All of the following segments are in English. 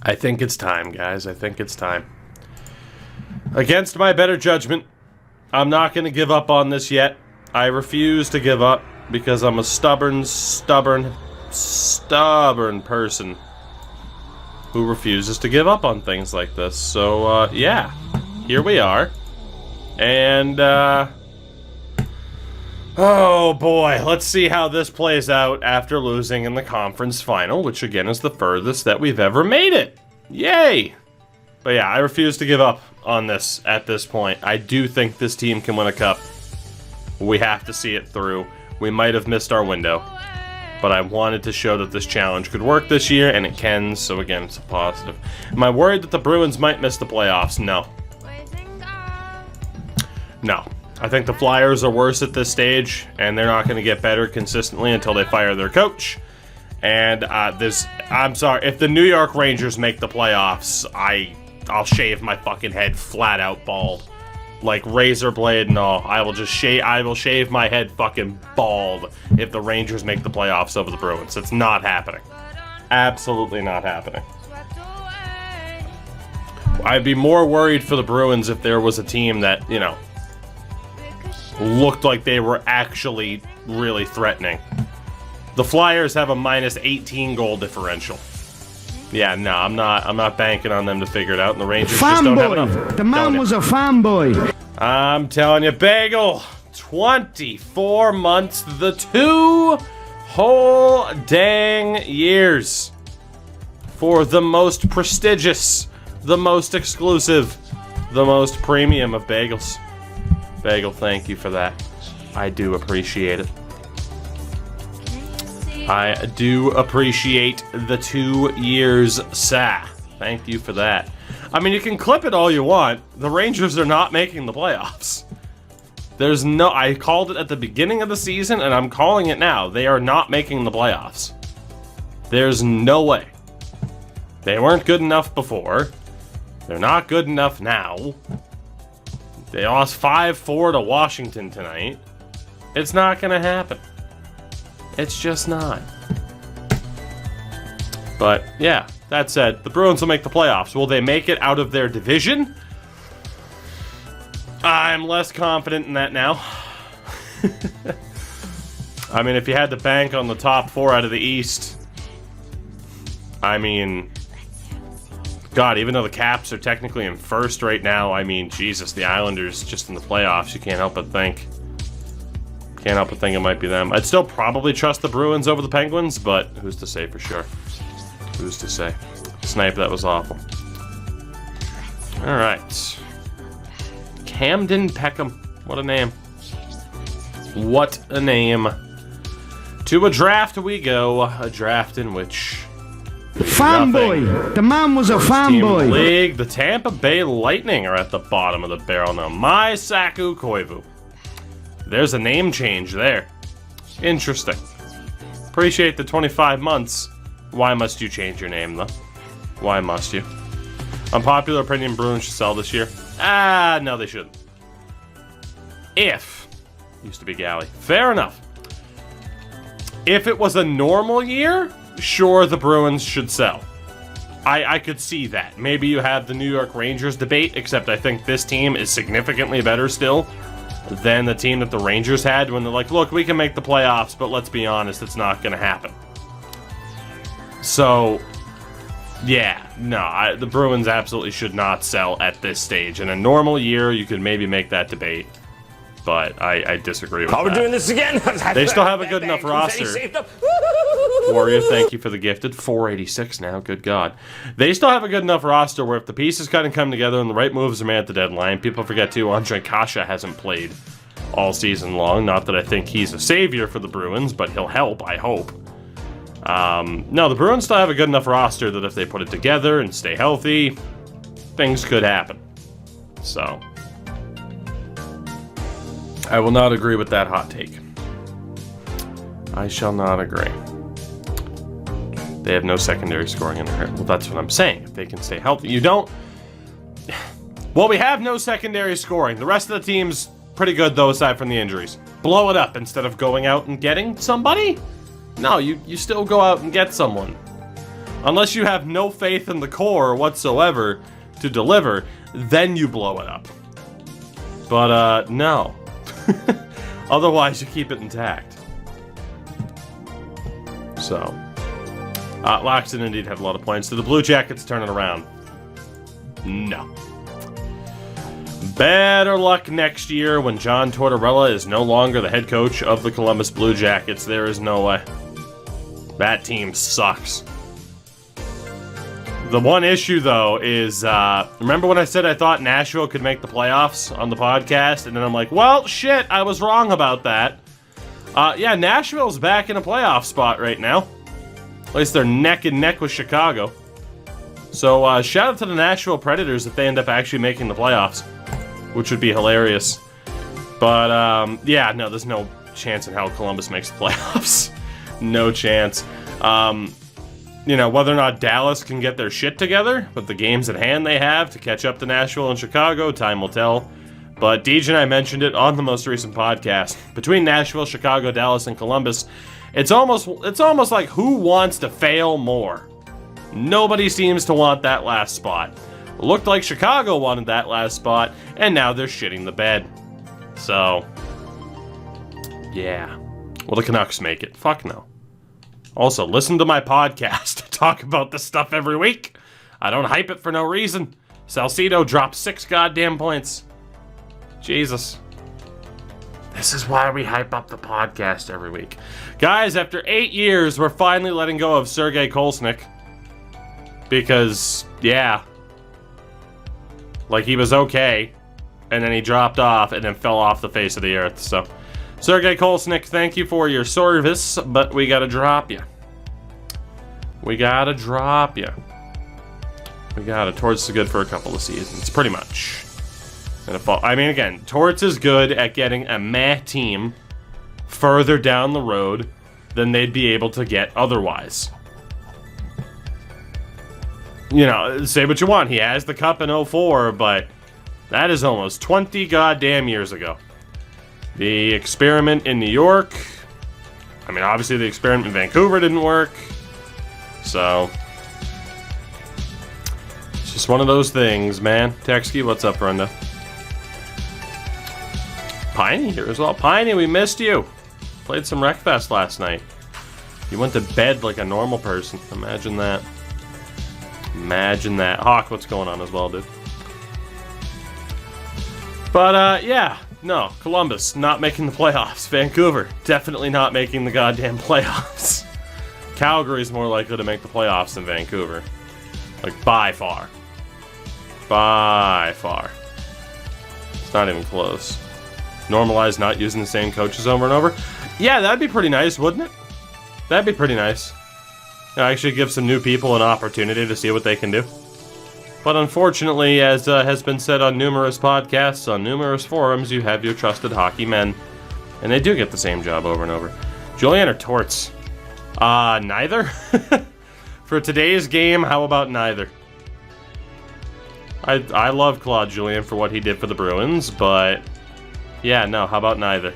I think it's time, guys. I think it's time. Against my better judgment, I'm not going to give up on this yet. I refuse to give up because I'm a stubborn person who refuses to give up on things like this. So, yeah, here we are. And, oh boy, let's see how this plays out after losing in the conference final, which again is the furthest that we've ever made it. Yay! But yeah, I refuse to give up on this at this point. I do think this team can win a cup. We have to see it through. We might have missed our window, but I wanted to show that this challenge could work this year, and it can, so again, it's a positive. Am I worried that the Bruins might miss the playoffs? No. No. I think the Flyers are worse at this stage, and they're not going to get better consistently until they fire their coach. And I'm sorry, if the New York Rangers make the playoffs, I'll shave my fucking head flat out bald. Like razor blade and all. I will shave my head fucking bald if the Rangers make the playoffs over the Bruins. It's not happening. Absolutely not happening. I'd be more worried for the Bruins if there was a team that, you know, looked like they were actually really threatening. The Flyers have a -18 goal differential. Yeah, no, I'm not banking on them to figure it out, and the Rangers just don't have enough. The man was a fanboy. I'm telling you, Bagel, 24 months, the 2 whole dang years for the most prestigious, the most exclusive, the most premium of bagels. Bagel, thank you for that. I do appreciate it. I do appreciate the 2 years, sir. Thank you for that. I mean, you can clip it all you want. The Rangers are not making the playoffs. There's no... I called it at the beginning of the season, and I'm calling it now. They are not making the playoffs. There's no way. They weren't good enough before. They're not good enough now. They lost 5-4 to Washington tonight. It's not going to happen. It's just not. But, yeah, that said, the Bruins will make the playoffs. Will they make it out of their division? I'm less confident in that now. I mean, if you had to bank on the top 4 out of the East, I mean, God, even though the Caps are technically in first right now, I mean, Jesus, the Islanders just in the playoffs, you can't help but think. Can't help but think it might be them. I'd still probably trust the Bruins over the Penguins, but who's to say for sure? Who's to say? Snipe, that was awful. Alright. Camden Peckham. What a name. What a name. To a draft we go. A draft in which... Fanboy! The man was a fanboy! League. The Tampa Bay Lightning are at the bottom of the barrel now. My Saku Koivu. There's a name change there. Interesting. Appreciate the 25 months. Why must you change your name, though? Why must you? Unpopular opinion, Bruins should sell this year. No, they shouldn't. If. Used to be Galley. Fair enough. If it was a normal year, sure, the Bruins should sell. I could see that. Maybe you have the New York Rangers debate, except I think this team is significantly better still than the team that the Rangers had when they're like, look, we can make the playoffs, but let's be honest, it's not going to happen. So, yeah, no, the Bruins absolutely should not sell at this stage. In a normal year, you could maybe make that debate, but I disagree with that. We're doing this again. They still have a good enough roster. Warrior, thank you for the gifted. 486 now, good God. They still have a good enough roster where if the pieces kind of come together and the right moves are made at the deadline, people forget too, Andre Kasha hasn't played all season long. Not that I think he's a savior for the Bruins, but he'll help, I hope. No, the Bruins still have a good enough roster that if they put it together and stay healthy, things could happen. So, I will not agree with that hot take. I shall not agree. They have no secondary scoring in there. Well, that's what I'm saying. If they can stay healthy. You don't... Well, we have no secondary scoring. The rest of the team's pretty good, though, aside from the injuries. Blow it up instead of going out and getting somebody? No, you still go out and get someone. Unless you have no faith in the core whatsoever to deliver, then you blow it up. But, no. Otherwise, you keep it intact. So, Loxton indeed have a lot of points. Do the Blue Jackets turn it around? No. Better luck next year when John Tortorella is no longer the head coach of the Columbus Blue Jackets. There is no way. That team sucks. The one issue, though, is, remember when I said I thought Nashville could make the playoffs on the podcast? And then I'm like, well, shit, I was wrong about that. Yeah, Nashville's back in a playoff spot right now. At least they're neck and neck with Chicago. So, shout out to the Nashville Predators if they end up actually making the playoffs, which would be hilarious. But, yeah, no, there's no chance in hell Columbus makes the playoffs. No chance. You know, whether or not Dallas can get their shit together with the games at hand they have to catch up to Nashville and Chicago, time will tell. But Deej and I mentioned it on the most recent podcast. Between Nashville, Chicago, Dallas, and Columbus, it's almost like who wants to fail more? Nobody seems to want that last spot. Looked like Chicago wanted that last spot, and now they're shitting the bed. So, yeah. Will the Canucks make it? Fuck no. Also, listen to my podcast. I talk about this stuff every week. I don't hype it for no reason. Salcido dropped 6 goddamn points. Jesus. This is why we hype up the podcast every week. Guys, after 8 years, we're finally letting go of Sergei Kolesnik. Because, yeah. Like, he was okay. And then he dropped off and then fell off the face of the earth. So, Sergei Kolesnik, thank you for your service, but we gotta drop you. We gotta drop you. We gotta. Torts is good for a couple of seasons, pretty much. I mean, again, Torts is good at getting a meh team further down the road than they'd be able to get otherwise. You know, say what you want. He has the cup in 04, but that is almost 20 goddamn years ago. The experiment in New York. I mean, obviously the experiment in Vancouver didn't work. So, it's just one of those things, man. Texky, what's up, Brenda? Piney here as well. Piney, we missed you. Played some Wreckfest last night. You went to bed like a normal person. Imagine that. Imagine that. Hawk, what's going on as well, dude? But, yeah. No, Columbus, not making the playoffs. Vancouver, definitely not making the goddamn playoffs. Calgary's more likely to make the playoffs than Vancouver. Like, by far. By far. It's not even close. Normalize not using the same coaches over and over. Yeah, that'd be pretty nice, wouldn't it? That'd be pretty nice. Actually give some new people an opportunity to see what they can do. But unfortunately, as has been said on numerous podcasts, on numerous forums, you have your trusted hockey men. And they do get the same job over and over. Julian or Torts? Neither. For today's game, how about neither? I love Claude Julien for what he did for the Bruins, but yeah, no, how about neither?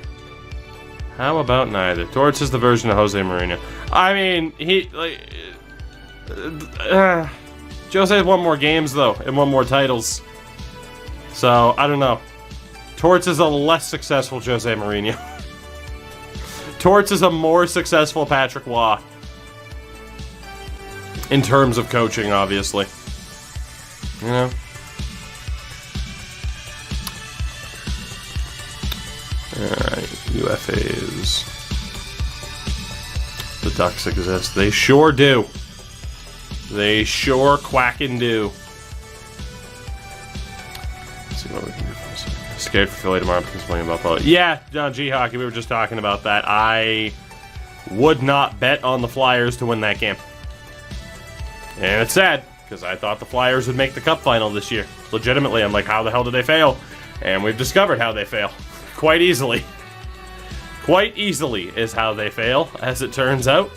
How about neither? Torts is the version of Jose Mourinho. I mean, he, like... Jose's won more games, though, and won more titles. So, I don't know. Torts is a less successful Jose Mourinho. Torts is a more successful Patrick Waugh. In terms of coaching, obviously. You know? Alright, UFAs. The Ducks exist. They sure do. They sure quackin' do. Let's see what we can do for this. Scared for Philly tomorrow because playing Buffalo. Yeah, John G. Hockey, we were just talking about that. I would not bet on the Flyers to win that game. And it's sad, because I thought the Flyers would make the Cup final this year. Legitimately, I'm like, how the hell did they fail? And we've discovered how they fail. Quite easily. Quite easily is how they fail, as it turns out.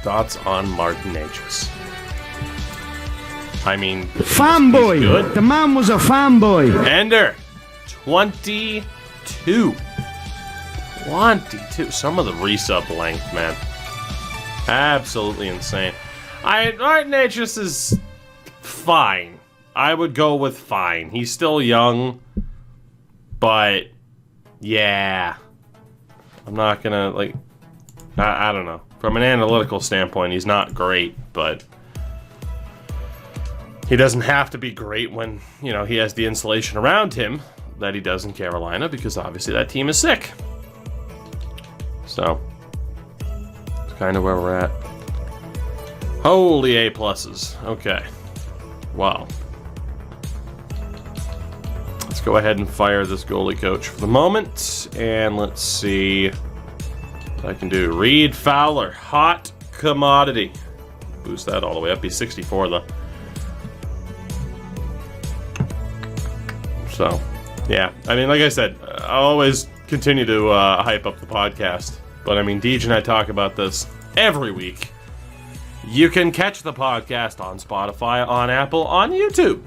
Thoughts on Martin Aegis? I mean, fanboy. Good. The man was a fanboy. Ender, 22. 22. Some of the resub length, man. Absolutely insane. Art Natchez is fine. I would go with fine. He's still young, but yeah. I'm not gonna, like, I don't know. From an analytical standpoint, he's not great, but he doesn't have to be great when, you know, he has the insulation around him that he does in Carolina, because obviously that team is sick. So, that's kind of where we're at. Holy A pluses. Okay. Wow. Let's go ahead and fire this goalie coach for the moment, and let's see what I can do. Reed Fowler, hot commodity. Boost that all the way up. He's 64 though. So, yeah. I mean, like I said, I'll always continue to hype up the podcast. But I mean, Deej and I talk about this every week. You can catch the podcast on Spotify, on Apple, on YouTube.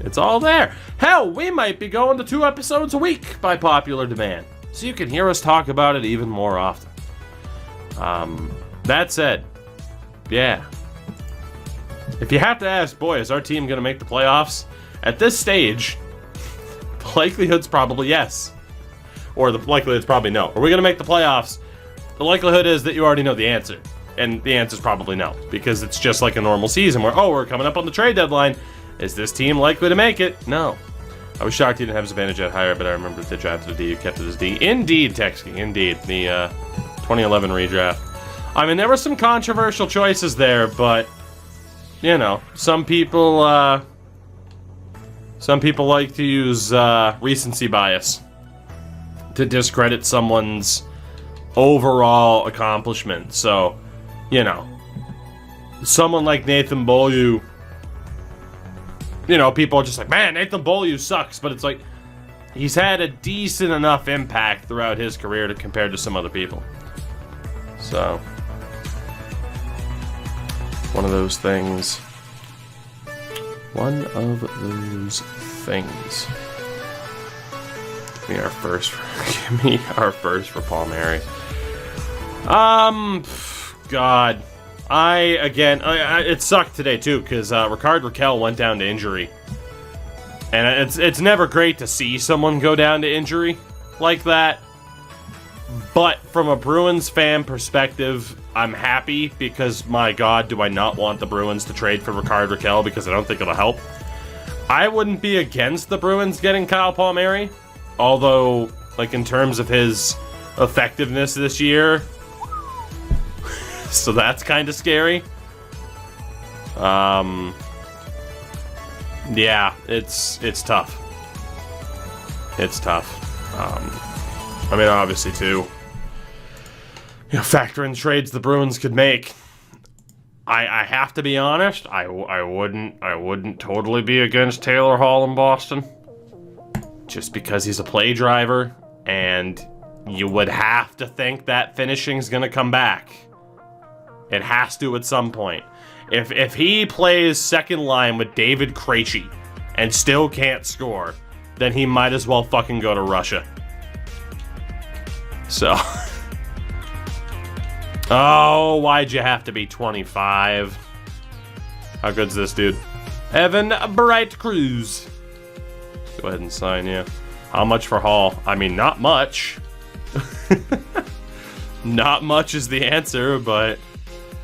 It's all there. Hell, we might be going to 2 episodes a week by popular demand. So you can hear us talk about it even more often. That said, yeah. If you have to ask, boy, is our team going to make the playoffs? At this stage, the likelihood's probably yes. Or the likelihood's probably no. Are we going to make the playoffs? The likelihood is that you already know the answer. And the answer's probably no. Because it's just like a normal season where, oh, we're coming up on the trade deadline. Is this team likely to make it? No. I was shocked he didn't have his advantage at higher, but I remember if they drafted a D, you kept it as D. Indeed, Texking, indeed. The 2011 redraft. I mean, there were some controversial choices there, but, you know, some people like to use recency bias to discredit someone's overall accomplishment. So, you know, someone like Nathan Beaulieu, you know, people are just like, man, Nathan Beaulieu sucks. But it's like, he's had a decent enough impact throughout his career to compare to some other people. So, one of those things. One of those things. Give me our first for Palmieri. God. It sucked today too, because Rickard Rakell went down to injury. And it's never great to see someone go down to injury like that. But from a Bruins fan perspective, I'm happy, because my God, do I not want the Bruins to trade for Rickard Rakell, because I don't think it'll help. I wouldn't be against the Bruins getting Kyle Palmieri, although, like, in terms of his effectiveness this year, so that's kind of scary. Yeah, it's tough. It's tough. I mean, obviously, too, you know, factor in trades the Bruins could make. I have to be honest. I wouldn't totally be against Taylor Hall in Boston, just because he's a play driver, and you would have to think that finishing's gonna come back. It has to at some point. If he plays second line with David Krejci and still can't score, then he might as well fucking go to Russia. So. Oh, why'd you have to be 25? How good's this dude? Evan Bright Cruz. Go ahead and sign, yeah. How much for Hall? I mean, not much. Not much is the answer, but,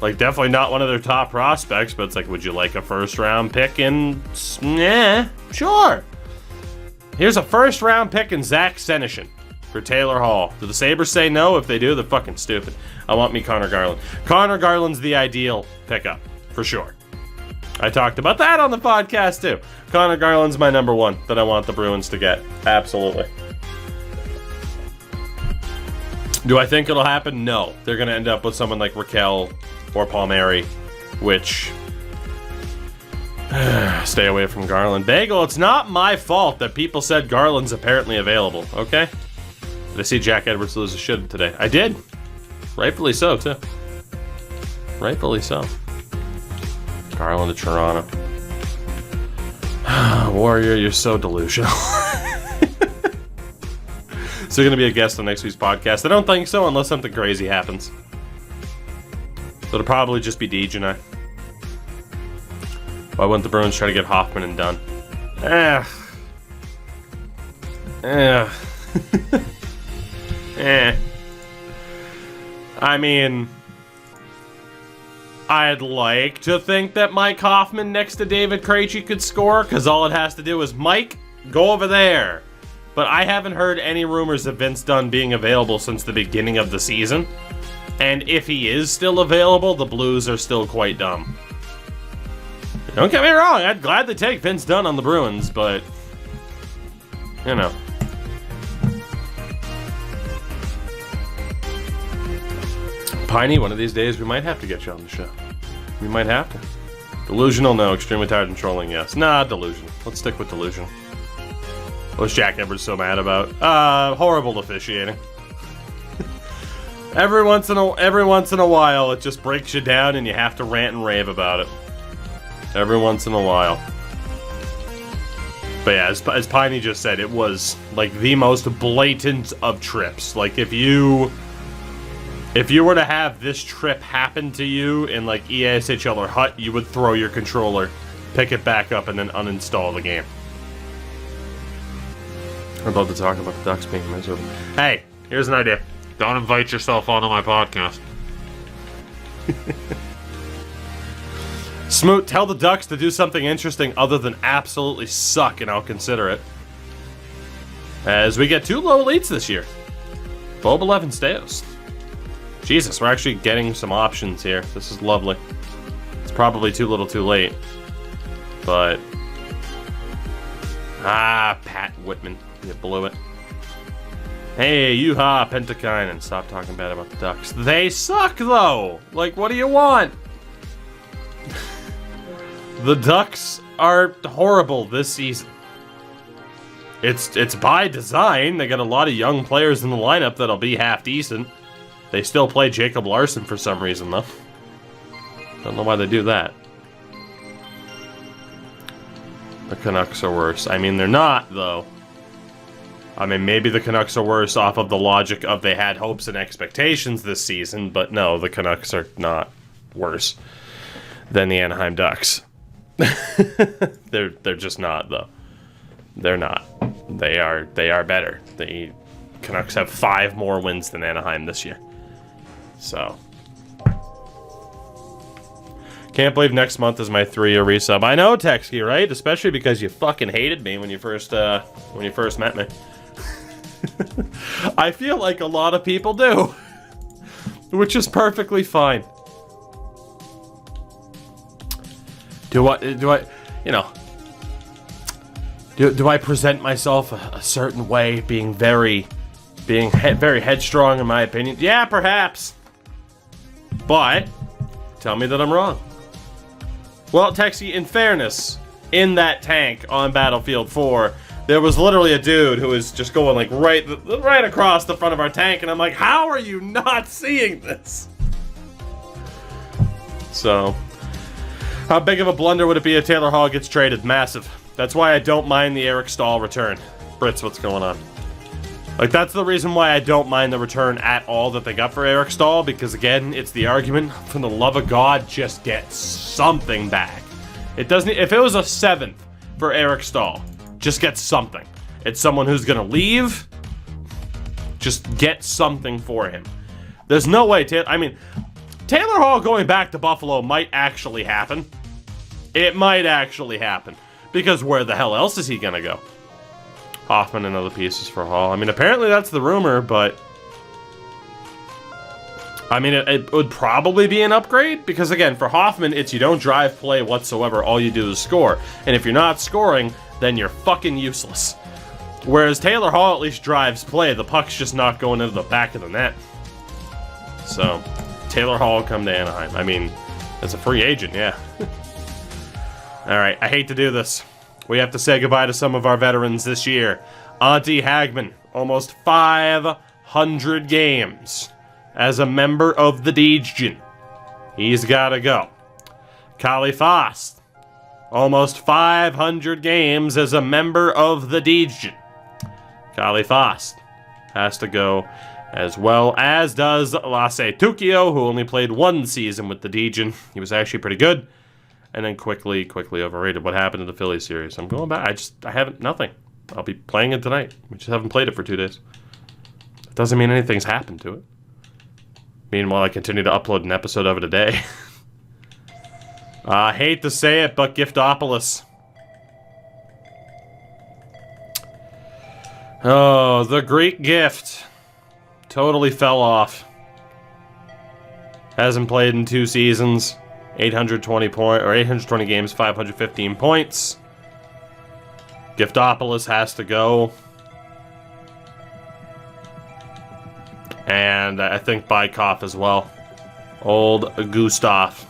like, definitely not one of their top prospects. But it's like, would you like a first-round pick in? Yeah, sure. Here's a first-round pick in Zach Senyshyn for Taylor Hall. Do the Sabres say no? If they do, they're fucking stupid. I want me Connor Garland. Connor Garland's the ideal pickup, for sure. I talked about that on the podcast, too. Connor Garland's my number one that I want the Bruins to get. Absolutely. Do I think it'll happen? No. They're going to end up with someone like Rakell or Palmieri, which... stay away from Garland. Bagel, it's not my fault that people said Garland's apparently available, okay? Did I see Jack Edwards lose a shit today? I did. Rightfully so, too. Rightfully so. Garland to Toronto. Warrior, you're so delusional. Is there going to be a guest on next week's podcast? I don't think so, unless something crazy happens. So it'll probably just be Deej and I. Why wouldn't the Bruins try to get Hoffman and Dunn? I mean, I'd like to think that Mike Hoffman next to David Krejci could score, because all it has to do is, Mike, go over there. But I haven't heard any rumors of Vince Dunn being available since the beginning of the season. And if he is still available, the Blues are still quite dumb. Don't get me wrong, I'd gladly take Vince Dunn on the Bruins, but, you know. Piney, one of these days we might have to get you on the show. We might have to. Delusional, no. Extremely tired and trolling, yes. Nah, delusional. Let's stick with delusional. What's Jack Edwards so mad about? Horrible officiating. every once in a while, it just breaks you down and you have to rant and rave about it. Every once in a while. But yeah, as Piney just said, it was like the most blatant of trips. Like if you were to have this trip happen to you in like ESHL or HUT, you would throw your controller, pick it back up, and then uninstall the game. I'd love to talk about the Ducks being miserable. Hey, here's an idea. Don't invite yourself onto my podcast. Smoot, tell the Ducks to do something interesting other than absolutely suck, and I'll consider it. As we get 2 low leads this year. Bob 11 Steos. Jesus, we're actually getting some options here. This is lovely. It's probably too little too late. But... Pat Whitman. You blew it. Hey, Yuha, Pentakine, stop talking bad about the Ducks. They suck, though! Like, what do you want? The Ducks are horrible this season. It's by design. They got a lot of young players in the lineup that'll be half decent. They still play Jacob Larson for some reason, though. Don't know why they do that. The Canucks are worse. I mean, they're not, though. I mean, maybe the Canucks are worse off of the logic of they had hopes and expectations this season, but no, the Canucks are not worse than the Anaheim Ducks. They're just not, though. They're not. They are better. The Canucks have 5 more wins than Anaheim this year. So, can't believe next month is my 3-year resub. I know, Texky, right? Especially because you fucking hated me when you first met me. I feel like a lot of people do, which is perfectly fine. Do I, you know? Do I present myself a certain way, being very headstrong in my opinion? Yeah, perhaps. But tell me that I'm wrong. Well, Texy, in fairness, in that tank on Battlefield 4, there was literally a dude who was just going like right across the front of our tank, and I'm like, how are you not seeing this? So, how big of a blunder would it be if Taylor Hall gets traded? Massive. That's why I don't mind the Eric Stahl return. Brits, what's going on? Like, that's the reason why I don't mind the return at all that they got for Eric Stahl, because again, it's the argument, for the love of God, just get something back. It doesn't, if it was a 7th for Eric Stahl, just get something. It's someone who's gonna leave, just get something for him. There's no way, Taylor Hall going back to Buffalo might actually happen. It might actually happen, because where the hell else is he gonna go? Hoffman and other pieces for Hall. I mean, apparently that's the rumor, but... I mean, it would probably be an upgrade, because again, for Hoffman, it's you don't drive play whatsoever, all you do is score. And if you're not scoring, then you're fucking useless. Whereas Taylor Hall at least drives play, the puck's just not going into the back of the net. So, Taylor Hall come to Anaheim. I mean, as a free agent, yeah. Alright, I hate to do this. We have to say goodbye to some of our veterans this year. Auntie Hagman, almost 500 games as a member of the Deejin. He's gotta go. Kali Fost, almost 500 games as a member of the Deejin. Kali Fost has to go, as well as does Lase Tukio, who only played 1 season with the Degen. He was actually pretty good, and then quickly overrated. What happened to the Philly series? I'm going back. I haven't, nothing. I'll be playing it tonight. We just haven't played it for 2 days. It doesn't mean anything's happened to it. Meanwhile, I continue to upload an episode of it a day. I hate to say it, but Giftopolis. Oh, the Greek Gift. Totally fell off. Hasn't played in 2 seasons. 820 games, 515 points. Giftopolis has to go. And I think Bykov as well. Old Gustav.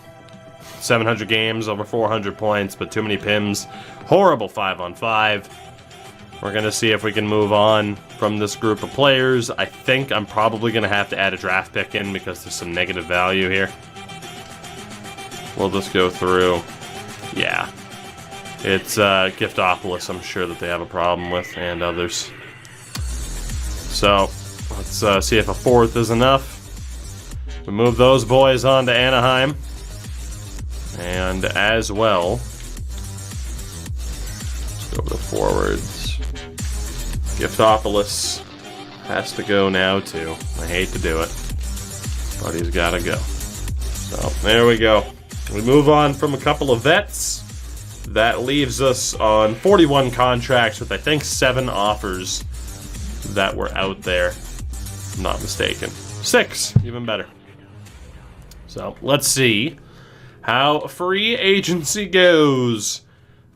700 games, over 400 points, but too many pims. Horrible 5-on-5. We're going to see if we can move on from this group of players. I think I'm probably going to have to add a draft pick in because there's some negative value here. We'll just go through. Yeah. It's Giftopolis, I'm sure that they have a problem with, and others. So, let's see if a 4th is enough. We move those boys on to Anaheim. And as well, let's go over the forwards. Giftopolis has to go now, too. I hate to do it, but he's got to go. So, there we go. We move on from a couple of vets. That leaves us on 41 contracts with, I think, 7 offers that were out there. If I'm not mistaken. 6, even better. So, let's see how free agency goes.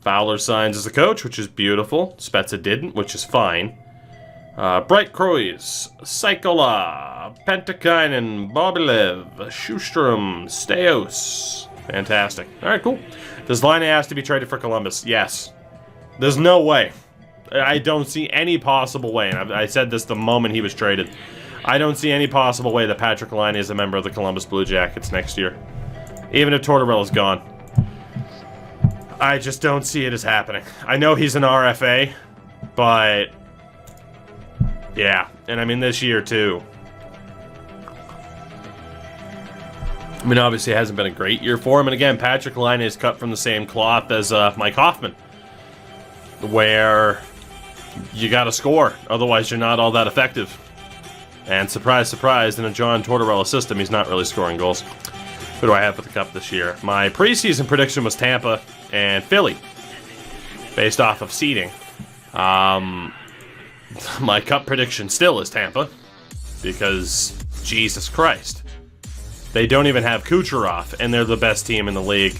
Fowler signs as a coach, which is beautiful. Spezza didn't, which is fine. Bright Krois, Saikola, Pentakainen, Bobilev, Shustrom, Steos. Fantastic. All right, cool. Does Laine has to be traded for Columbus? Yes. There's no way. I don't see any possible way, and I said this the moment he was traded. I don't see any possible way that Patrick Laine is a member of the Columbus Blue Jackets next year. Even if Tortorella's gone. I just don't see it as happening. I know he's an RFA, but yeah, and I mean this year too. I mean, obviously it hasn't been a great year for him, and again, Patrick Laine is cut from the same cloth as Mike Hoffman, where you gotta score, otherwise you're not all that effective. And surprise, surprise, in a John Tortorella system, he's not really scoring goals. Who do I have for the Cup this year? My preseason prediction was Tampa and Philly, based off of seeding. My Cup prediction still is Tampa, because Jesus Christ. They don't even have Kucherov, and they're the best team in the league.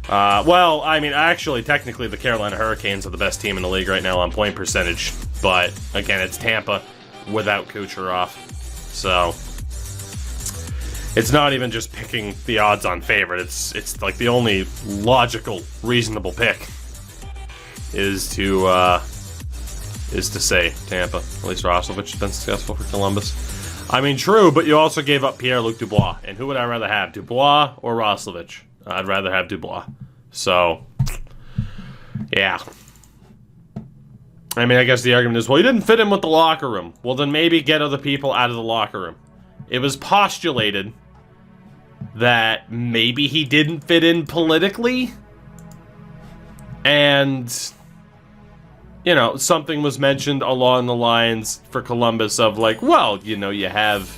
Well, I mean, actually, technically, the Carolina Hurricanes are the best team in the league right now on point percentage. But, again, it's Tampa without Kucherov. So, it's not even just picking the odds-on favorite. It's like the only logical, reasonable pick is to say Tampa. At least Roslovic has been successful for Columbus. I mean, true, but you also gave up Pierre-Luc Dubois. And who would I rather have, Dubois or Roslovic? I'd rather have Dubois. So, yeah. I mean, I guess the argument is, well, he didn't fit in with the locker room. Well, then maybe get other people out of the locker room. It was postulated that maybe he didn't fit in politically. And, you know, something was mentioned along the lines for Columbus of like, well, you know, you have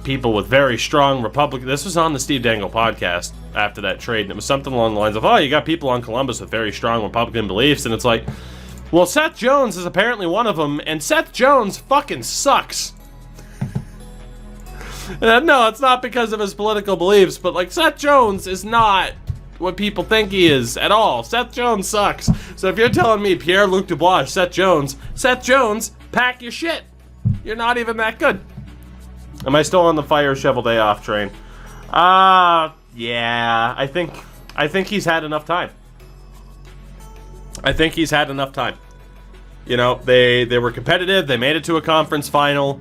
people with very strong Republican... This was on the Steve Dangle podcast after that trade, and it was something along the lines of, oh, you got people on Columbus with very strong Republican beliefs, and it's like, well, Seth Jones is apparently one of them, and Seth Jones fucking sucks. No, it's not because of his political beliefs, but like, Seth Jones is not what people think he is at all. Seth Jones sucks. So if you're telling me Pierre-Luc Dubois, Seth Jones, pack your shit. You're not even that good. Am I still on the fire shovel day off train? Yeah, I think he's had enough time. You know, they were competitive, they made it to a conference final.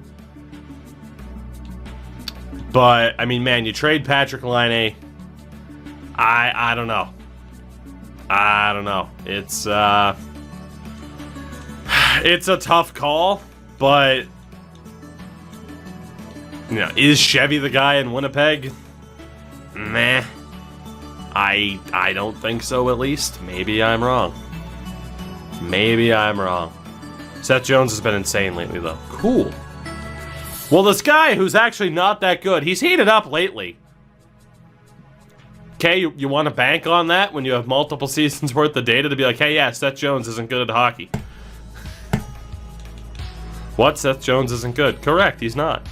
But, I mean, man, you trade Patrick Laine. I don't know. It's a tough call, but You know, is Chevy the guy in Winnipeg? Meh. I don't think so, at least. Maybe I'm wrong. Maybe I'm wrong. Seth Jones has been insane lately, though. Cool. Well, this guy who's actually not that good, he's heated up lately. Okay, you want to bank on that when you have multiple seasons worth of data to be like, hey, yeah, Seth Jones isn't good at hockey. What? Seth Jones isn't good? Correct, he's not.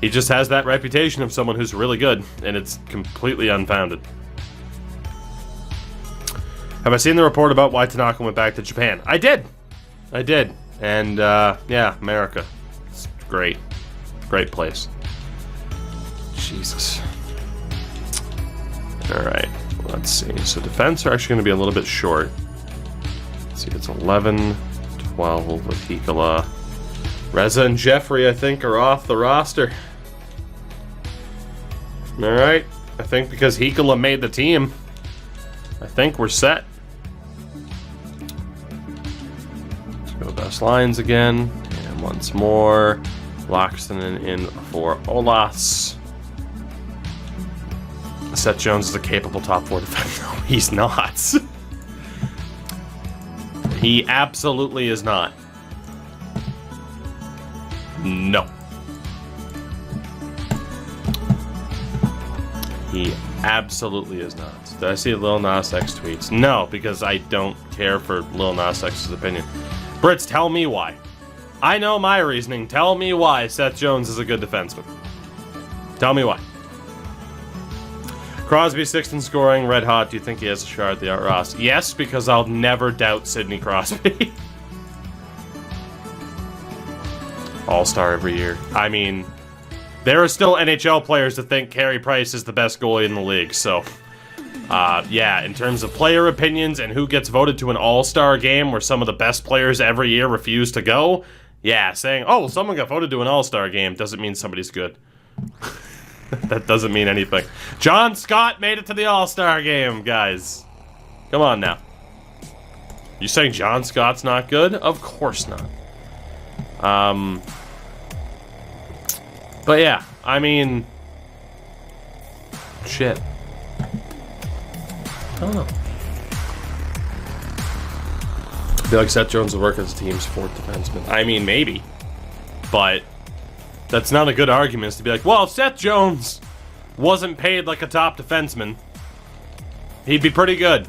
He just has that reputation of someone who's really good, and it's completely unfounded. Have I seen the report about why Tanaka went back to Japan? I did. I did. And, yeah, America. It's great. Great place. Jesus. Alright, let's see. So defense are actually going to be a little bit short. Let's see, it's 11, 12 with Hikola. Reza and Jeffrey, I think, are off the roster. Alright, I think because Hikola made the team, I think we're set. Let's go best lines again. And once more. Loxton in for Olas. Seth Jones is a capable top 4 defender. No, he's not. He absolutely is not. No. He absolutely is not. Did I see Lil Nas X tweets? No, because I don't care for Lil Nas X's opinion. Brits, tell me why. I know my reasoning. Tell me why Seth Jones is a good defenseman. Tell me why. Crosby, 6th in scoring, red hot. Do you think he has a shot at the Art Ross? Yes, because I'll never doubt Sidney Crosby. All-star every year. I mean, there are still NHL players that think Carey Price is the best goalie in the league, so... yeah, in terms of player opinions and who gets voted to an all-star game where some of the best players every year refuse to go, yeah, saying, oh, well, someone got voted to an all-star game doesn't mean somebody's good. That doesn't mean anything. John Scott made it to the all-star game, guys. Come on now. You saying John Scott's not good? Of course not. But yeah, I mean... Shit. I don't know. I feel like Seth Jones will work as the team's 4th defenseman. I mean, maybe. But that's not a good argument, is to be like, well, if Seth Jones wasn't paid like a top defenseman, he'd be pretty good.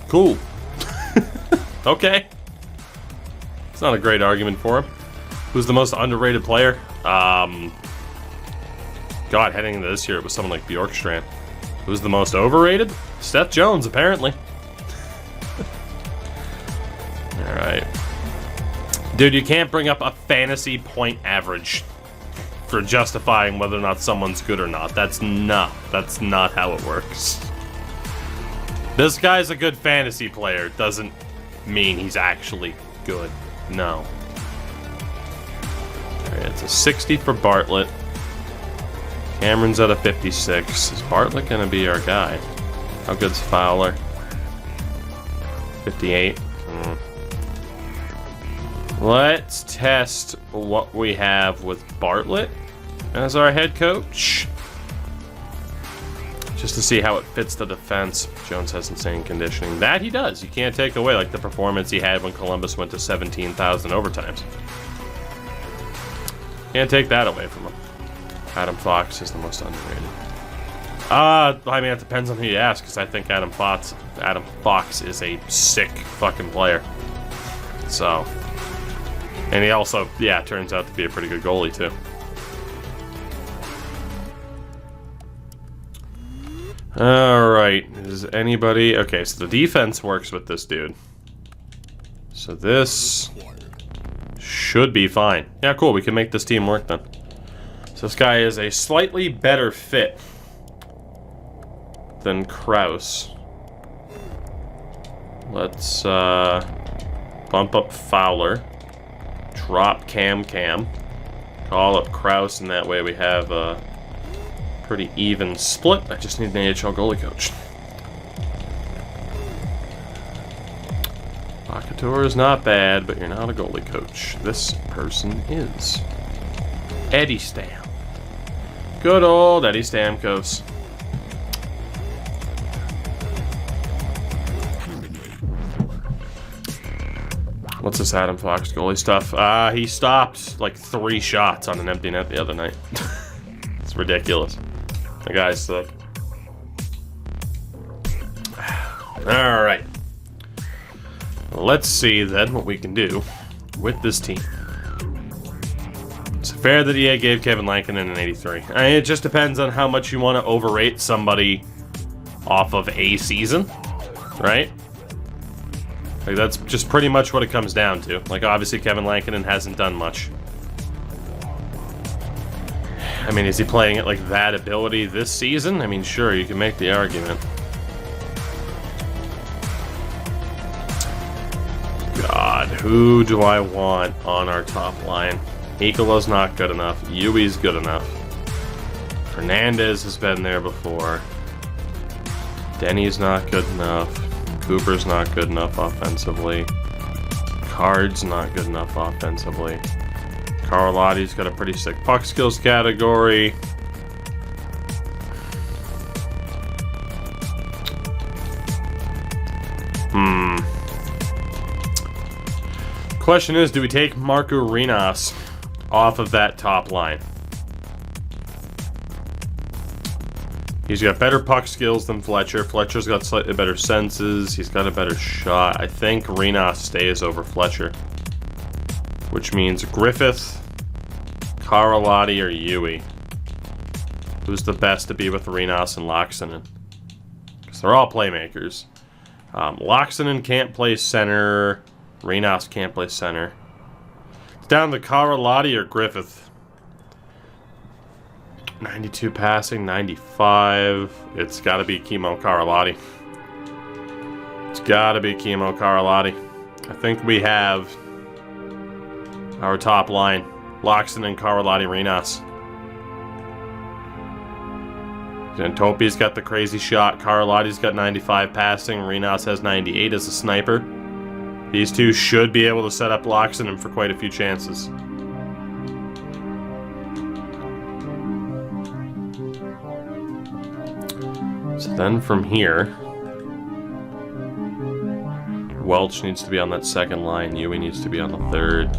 Cool. Okay. It's not a great argument for him. Who's the most underrated player? God, heading into this year, it was someone like Bjorkstrand. Who's the most overrated? Seth Jones, apparently. Alright. Dude, you can't bring up a fantasy point average for justifying whether or not someone's good or not. That's not how it works. This guy's a good fantasy player doesn't mean he's actually good. No. Alright, it's a 60 for Bartlett. Cameron's at a 56. Is Bartlett gonna be our guy? How good's Fowler? 58. Let's test what we have with Bartlett as our head coach. Just to see how it fits the defense. Jones has insane conditioning. That he does. You can't take away like the performance he had when Columbus went to 17,000 overtimes. Can't take that away from him. Adam Fox is the most underrated. I mean, it depends on who you ask, because I think Adam Fox is a sick fucking player. So, and he also, yeah, turns out to be a pretty good goalie too. Alright, is anybody... Okay, so the defense works with this dude. So this should be fine. Yeah, cool, we can make this team work then. So this guy is a slightly better fit than Kraus. Let's bump up Fowler. Drop Cam. Call up Kraus, and that way we have a pretty even split. I just need an AHL goalie coach. Bakator is not bad, but you're not a goalie coach. This person is. Eddie Stam. Good old Eddie Stamkos. What's this Adam Fox goalie stuff? He stopped like 3 shots on an empty net the other night. It's ridiculous. The guy's sick. Alright. Let's see then what we can do with this team. It's fair that EA gave Kevin Lankinen an 83. I mean, it just depends on how much you want to overrate somebody off of a season, right? Like, that's just pretty much what it comes down to. Like, obviously, Kevin Lankinen hasn't done much. I mean, is he playing at, like, that ability this season? I mean, sure, you can make the argument. God, who do I want on our top line? Ikola's not good enough. Yui's good enough. Hernandez has been there before. Denny's not good enough. Cooper's not good enough offensively. Card's not good enough offensively. Carlotti's got a pretty sick puck skills category. Question is, do we take Marco Rinas off of that top line? He's got better puck skills than Fletcher. Fletcher's got slightly better senses. He's got a better shot. I think Rinas stays over Fletcher. Which means Griffith, Karalotti, or Yui. Who's the best to be with Rinas and Laaksonen? Because they're all playmakers. Laaksonen can't play center. Rinas can't play center. It's down to Karalotti or Griffith. 92 passing, 95. It's got to be Kimmo Karalotti. It's got to be Kimmo Karalotti. I think we have our top line. Laaksonen, Karalotti, Rinas. Topi's got the crazy shot. Karalotti's got 95 passing. Rinas has 98 as a sniper. These two should be able to set up Laaksonen for quite a few chances. So then from here, Welch needs to be on that second line. Yui needs to be on the third.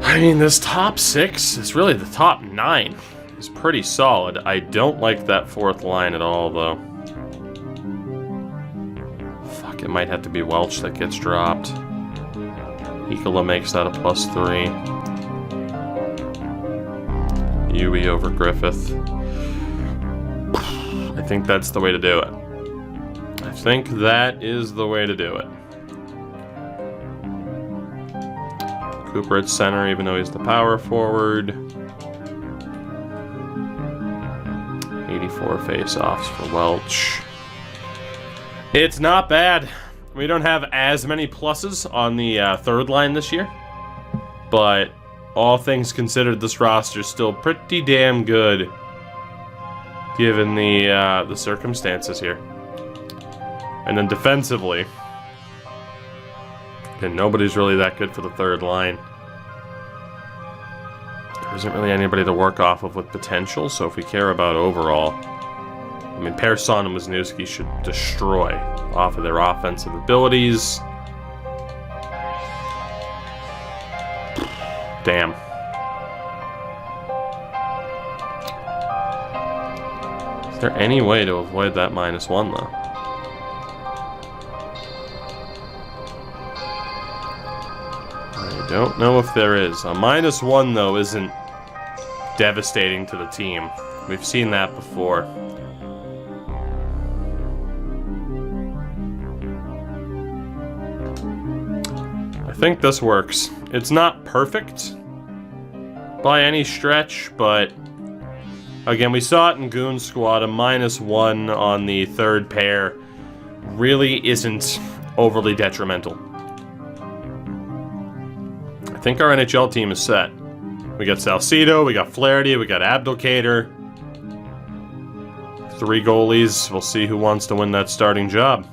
I mean, this top 6 is really the top 9. It's pretty solid. I don't like that fourth line at all, though. Fuck, it might have to be Welch that gets dropped. Ikola makes that a +3. Yui over Griffith. I think that's the way to do it. I think that is the way to do it. Cooper at center, even though he's the power forward. 84 face-offs for Welch. It's not bad. We don't have as many pluses on the third line this year, but all things considered, this roster is still pretty damn good, given the circumstances here. And then defensively, and nobody's really that good for the third line. There isn't really anybody to work off of with potential, so if we care about overall, I mean, Persson and Wisniewski should destroy off of their offensive abilities. Damn. Is there any way to avoid that -1, though? I don't know if there is. A -1, though, isn't devastating to the team. We've seen that before. I think this works. It's not perfect by any stretch, but again, we saw it in Goon Squad. A -1 on the third pair really isn't overly detrimental. I think our NHL team is set. We got Salcido, we got Flaherty, we got Abdelkader. 3 goalies. We'll see who wants to win that starting job.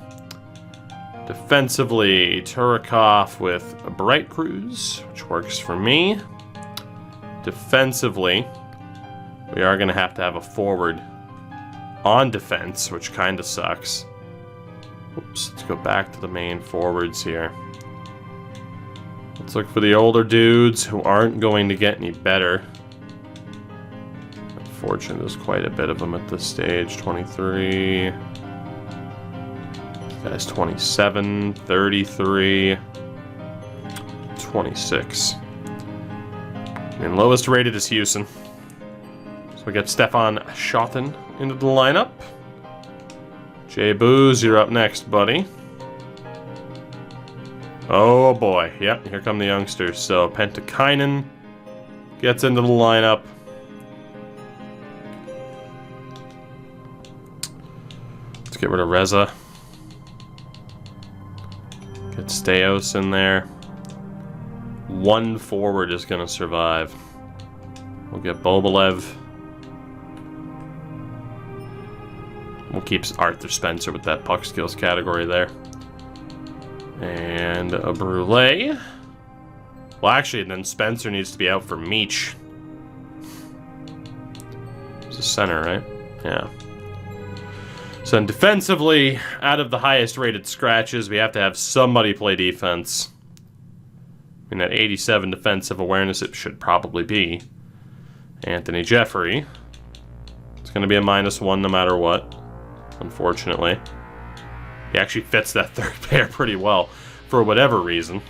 Defensively, Turakov with a Bright Cruise, which works for me. Defensively, we are going to have a forward on defense, which kind of sucks. Oops, let's go back to the main forwards here. Let's look for the older dudes who aren't going to get any better. Unfortunately, there's quite a bit of them at this stage. 23. This guy's 27, 33, 26. And lowest rated is Houston. So we get Stefan Schotten into the lineup. Jay Booz, you're up next, buddy. Oh boy, yep, here come the youngsters. So Pentakainen gets into the lineup. Let's get rid of Reza. Get Steos in there. One forward is going to survive. We'll get Bobolev. We'll keep Arthur Spencer with that puck skills category there. And a Brule. Well, actually, then Spencer needs to be out for Meach. It's a center, right? Yeah. So then defensively, out of the highest rated scratches, we have to have somebody play defense. I mean, at 87 defensive awareness, it should probably be Anthony Jeffrey. It's going to be a -1 no matter what, unfortunately. He actually fits that third pair pretty well, for whatever reason.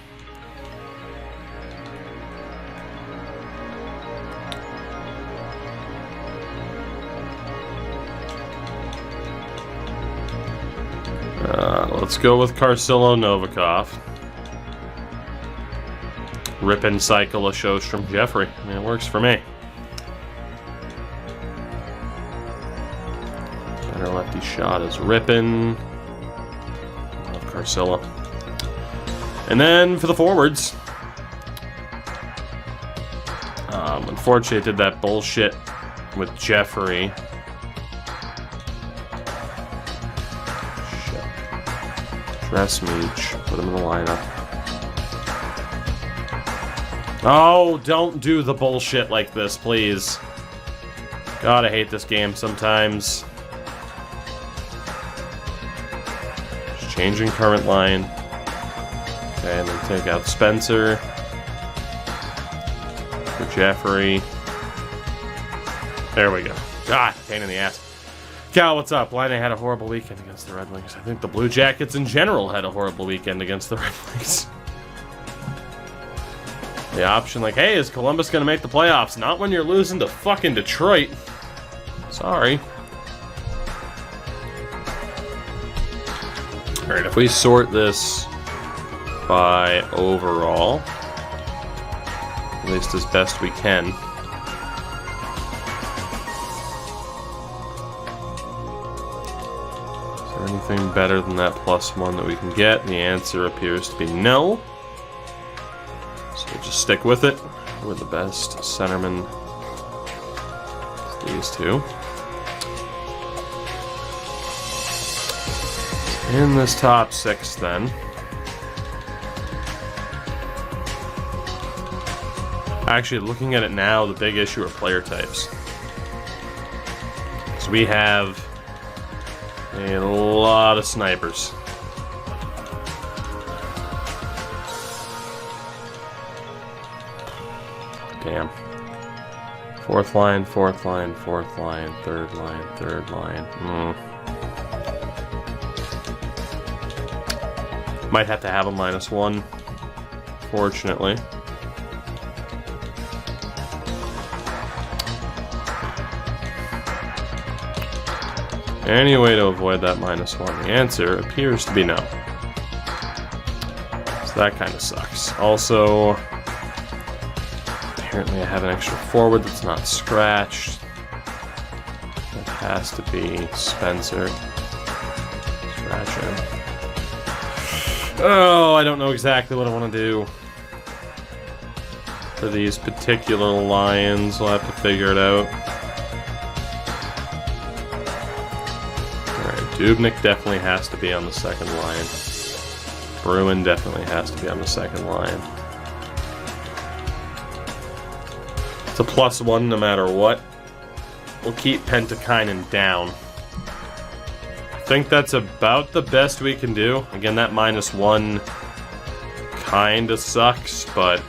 Let's go with Carcillo Novikov. Rip and cycle a Sjostrom Jeffrey. I mean, it works for me. Better lefty shot is Rippin. Love Carcillo. And then for the forwards. Unfortunately, I did that bullshit with Jeffrey. Dress Meach. Put him in the lineup. Oh, don't do the bullshit like this, please. God, I hate this game sometimes. Just changing current line. Okay, and then take out Spencer. For Jeffrey. There we go. God, pain in the ass. Cal, what's up? Line had a horrible weekend against the Red Wings. I think the Blue Jackets in general had a horrible weekend against the Red Wings. The option like, hey, is Columbus going to make the playoffs? Not when you're losing to fucking Detroit. Sorry. Alright, if we sort this by overall, at least as best we can. Is there anything better than that +1 that we can get? The answer appears to be no. So we'll just stick with it. We're the best centerman. These two. In this top 6 then. Actually, looking at it now, the big issue are player types. So we have a lot of snipers. Damn. Fourth line, fourth line, fourth line, third line, third line. Might have to have a -1, fortunately. Any way to avoid that -1? The answer appears to be no. So that kind of sucks. Also, apparently I have an extra forward that's not scratched. It has to be Spencer. Scratch him. Oh, I don't know exactly what I want to do for these particular Lions. We'll have to figure it out. Alright, Dubnyk definitely has to be on the second line. Bruin definitely has to be on the second line. It's a +1 no matter what. We'll keep Pentakainen down. I think that's about the best we can do. Again, that -1 kinda sucks, but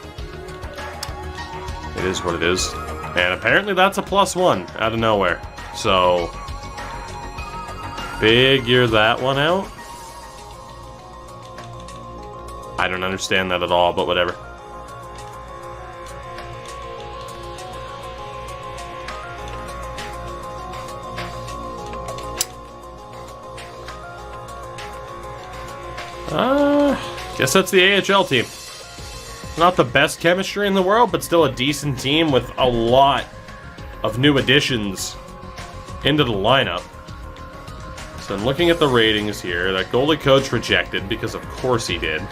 it is what it is. And apparently that's a +1 out of nowhere. So, figure that one out. I don't understand that at all, but whatever. Guess that's the AHL team. Not the best chemistry in the world, but still a decent team with a lot of new additions into the lineup. So I'm looking at the ratings here. That goalie coach rejected, because of course he did.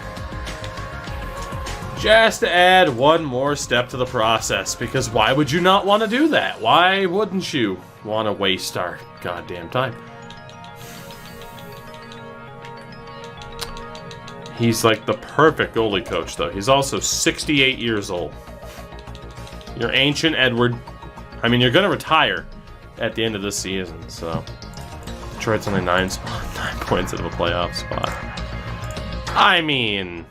Just to add one more step to the process, because why would you not want to do that? Why wouldn't you want to waste our goddamn time? He's like the perfect goalie coach, though. He's also 68 years old. You're ancient Edward. I mean, you're going to retire at the end of this season, so... Detroit's only 9 points out of a playoff spot. I mean...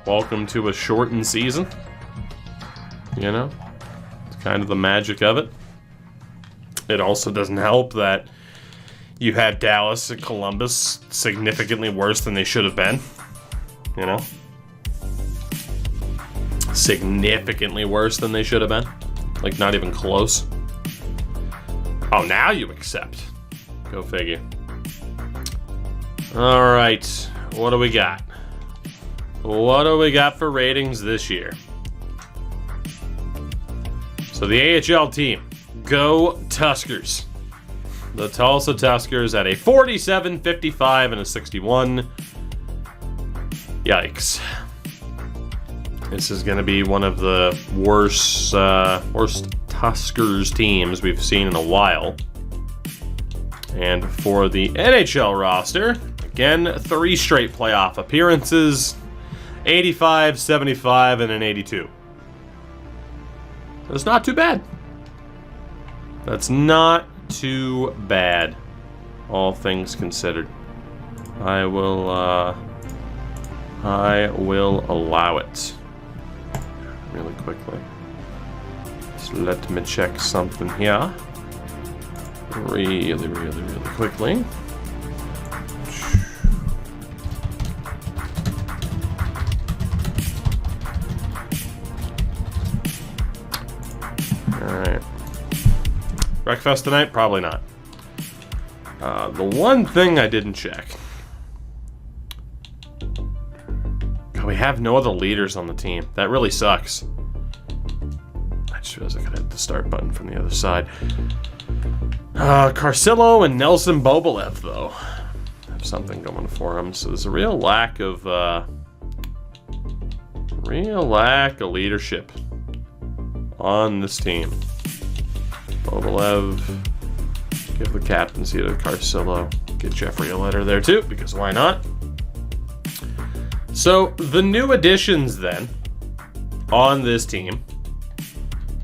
Welcome to a shortened season. You know? It's kind of the magic of it. It also doesn't help that you had Dallas and Columbus significantly worse than they should have been. You know? Significantly worse than they should have been. Like, not even close. Oh, now you accept. Go figure. Alright. What do we got? What do we got for ratings this year? So the AHL team. Go Tuskers. The Tulsa Tuskers at a 47, 55, and a 61. Yikes. This is going to be one of the worst Tuskers teams we've seen in a while. And for the NHL roster, again, 3 straight playoff appearances. 85, 75, and an 82. That's not too bad. That's not too bad, all things considered. I will allow it. Really quickly. Just let me check something here. Really quickly. Alright. Breakfast tonight? Probably not. The one thing I didn't check. God, we have no other leaders on the team. That really sucks. I just realized I could hit the start button from the other side. Carcillo and Nelson Bobolev, though, have something going for them. So there's a real lack of leadership on this team. Bobolev, give the captaincy to Carcillo. Get Jeffrey a letter there too, because why not? So the new additions then on this team.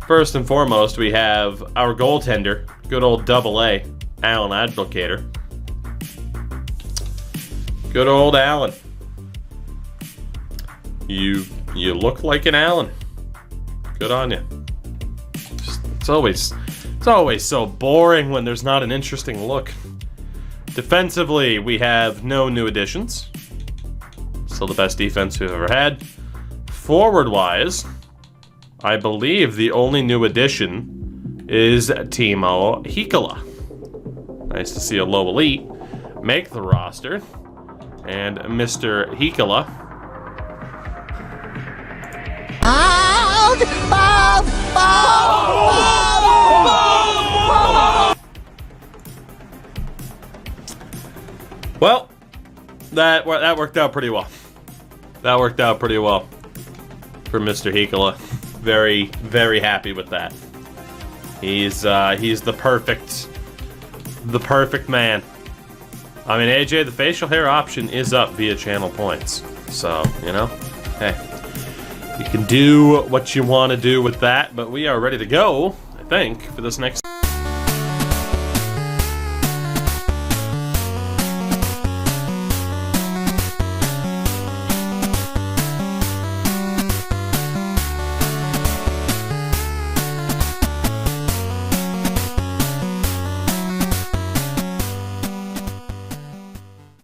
First and foremost, we have our goaltender, good old AA, Alan Advocator. Good old Alan. You look like an Alan. Good on you. It's always so boring when there's not an interesting look. Defensively, we have no new additions. Still the best defense we've ever had. Forward-wise, I believe the only new addition is Timo Hikola. Nice to see a low elite make the roster. And Mr. Hikola. Well, that worked out pretty well. That worked out pretty well for Mr. Hikola. Very, very happy with that. He's the perfect man. I mean, AJ, the facial hair option is up via channel points. So, you know, hey. You can do what you want to do with that, but we are ready to go, I think, for this next...